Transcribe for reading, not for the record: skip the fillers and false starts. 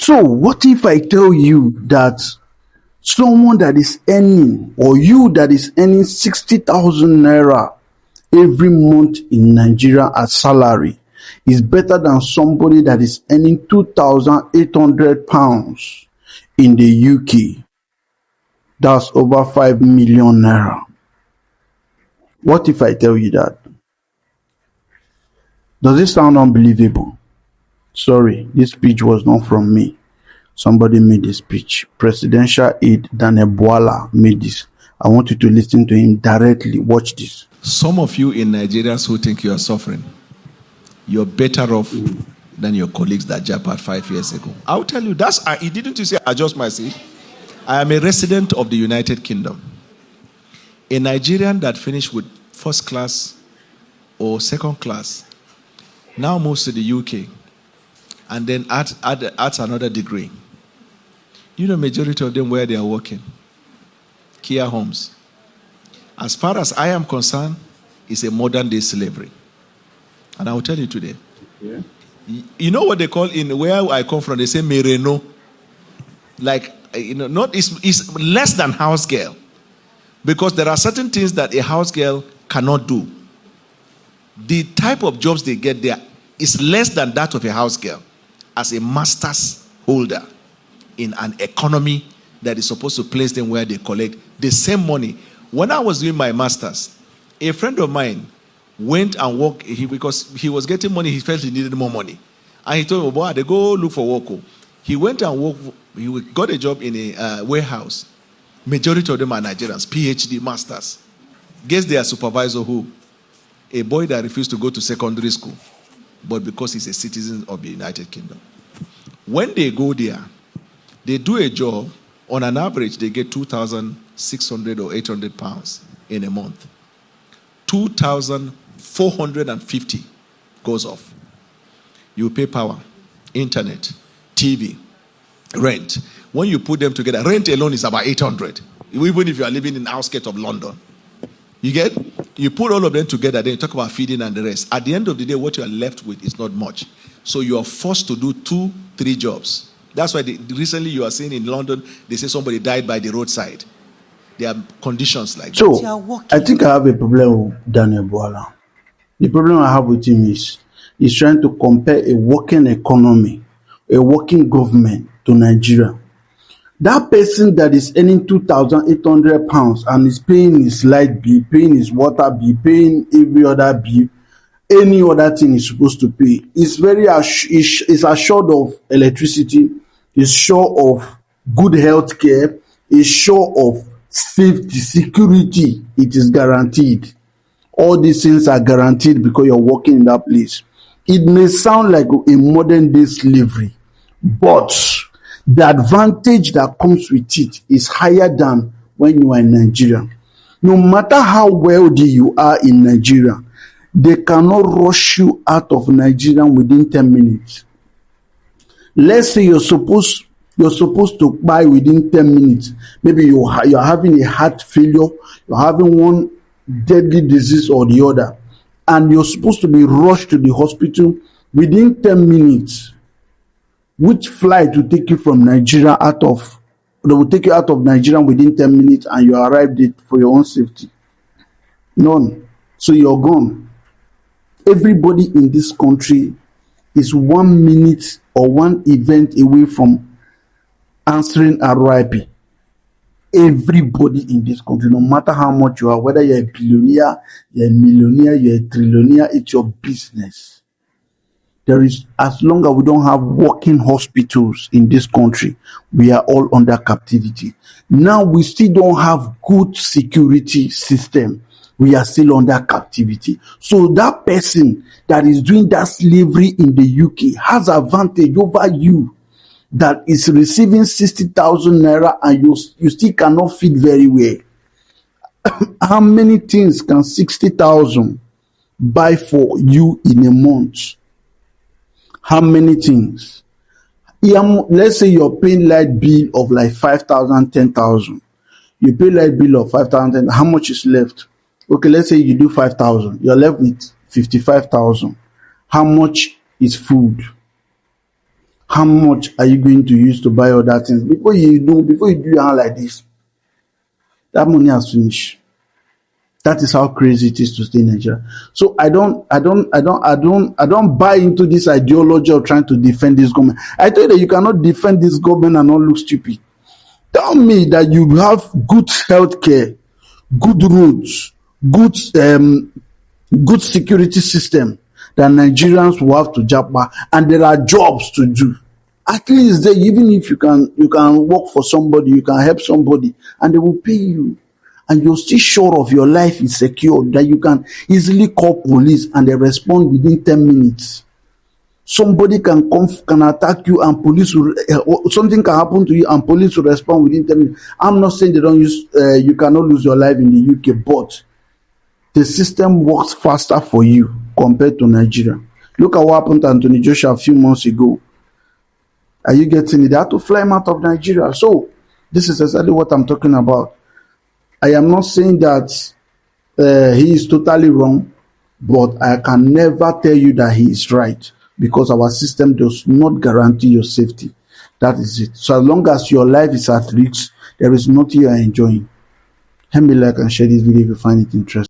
So what if I tell you that someone that is earning, or you that is earning 60,000 naira every month in Nigeria as salary, is better than somebody that is earning 2,800 pounds in the UK? That's over 5 million naira. What if I tell you that? Does it sound unbelievable? Sorry, this speech was not from me. Somebody made this speech. Presidential aide Daniel Bwala made this. I want you to listen to him directly. Watch this. Some of you in Nigeria who think you are suffering, you're better off than your colleagues that Japa 5 years ago. I'll tell you, didn't you say adjust my seat? I am a resident of the United Kingdom. A Nigerian that finished with first class or second class now moves to the UK and then adds another degree. You know, majority of them where they are working, care homes. As far as I am concerned, it's a modern day slavery. And I will tell you today. Yeah. You know what they call in where I come from? They say mereno. Like, it's less than house girl. Because there are certain things that a house girl cannot do. The type of jobs they get there is less than that of a house girl as a master's holder in an economy that is supposed to place them where they collect the same money. When I was doing my master's, a friend of mine went and worked because he was getting money. He felt he needed more money. And he told me, boy, they go look for work. He went and worked. He got a job in a warehouse. Majority of them are Nigerians, PhD, masters. Guess their supervisor who? A boy that refused to go to secondary school, but because he's a citizen of the United Kingdom. When they go there, they do a job. On an average, they get 2,600 or 800 pounds in a month. 2,450 goes off. You pay power, internet, TV, rent. When you put them together, rent alone is about 800. Even if you are living in the outskirts of London. You get? You put all of them together, then you talk about feeding and the rest. At the end of the day, what you are left with is not much. So you are forced to do 2-3 jobs. That's why recently you are seeing in London, they say somebody died by the roadside. There are conditions like that. So, I think I have a problem with Daniel Bwala. The problem I have with him is he's trying to compare a working economy, a working government to Nigeria. That person that is earning 2,800 pounds and is paying his light bill, paying his water bill, paying every other bill, any other thing he's supposed to pay, is assured of electricity, is sure of good health care, is sure of safety, security. It is guaranteed. All these things are guaranteed because you're working in that place. It may sound like a modern day slavery, but the advantage that comes with it is higher than when you are in Nigeria. No matter how wealthy you are in Nigeria, they cannot rush you out of Nigeria within 10 minutes. Let's say you're supposed to buy within 10 minutes. Maybe you're having a heart failure, you're having one deadly disease or the other, and you're supposed to be rushed to the hospital within 10 minutes. Which flight will take you from Nigeria they will take you out of Nigeria within 10 minutes and you arrive there for your own safety? None. So you're gone. Everybody in this country is 1 minute or one event away from answering RIP. Everybody in this country, no matter how much you are, whether you're a billionaire, you're a millionaire, you're a trillionaire, it's your business. As long as we don't have working hospitals in this country, we are all under captivity. Now we still don't have good security system. We are still under captivity. So that person that is doing that slavery in the UK has advantage over you that is receiving 60,000 naira and you still cannot feed very well. How many things can 60,000 buy for you in a month? How many things? Let's say you're paying light bill of like 5,000, 10,000. You pay light bill of 5,000, how much is left? Okay, let's say you do 5,000. You're left with 55,000. How much is food? How much are you going to use to buy other things? Before you do your hand like this, that money has finished. That is how crazy it is to stay in Nigeria. So I don't buy into this ideology of trying to defend this government. I tell you that you cannot defend this government and not look stupid. Tell me that you have good healthcare, good roads, good security system that Nigerians will have to Japa, and there are jobs to do. At least there, even if you can work for somebody, you can help somebody, and they will pay you, and you're still sure of your life is secure, that you can easily call police and they respond within 10 minutes. Somebody can attack you and police will, something can happen to you and police will respond within 10 minutes. I'm not saying you cannot lose your life in the UK, but the system works faster for you compared to Nigeria. Look at what happened to Anthony Joshua a few months ago. Are you getting it? They had to fly him out of Nigeria. So this is exactly what I'm talking about. I am not saying that he is totally wrong, but I can never tell you that he is right, because our system does not guarantee your safety. That is it. So as long as your life is at risk, there is nothing you are enjoying. Help me like and share this video if you find it interesting.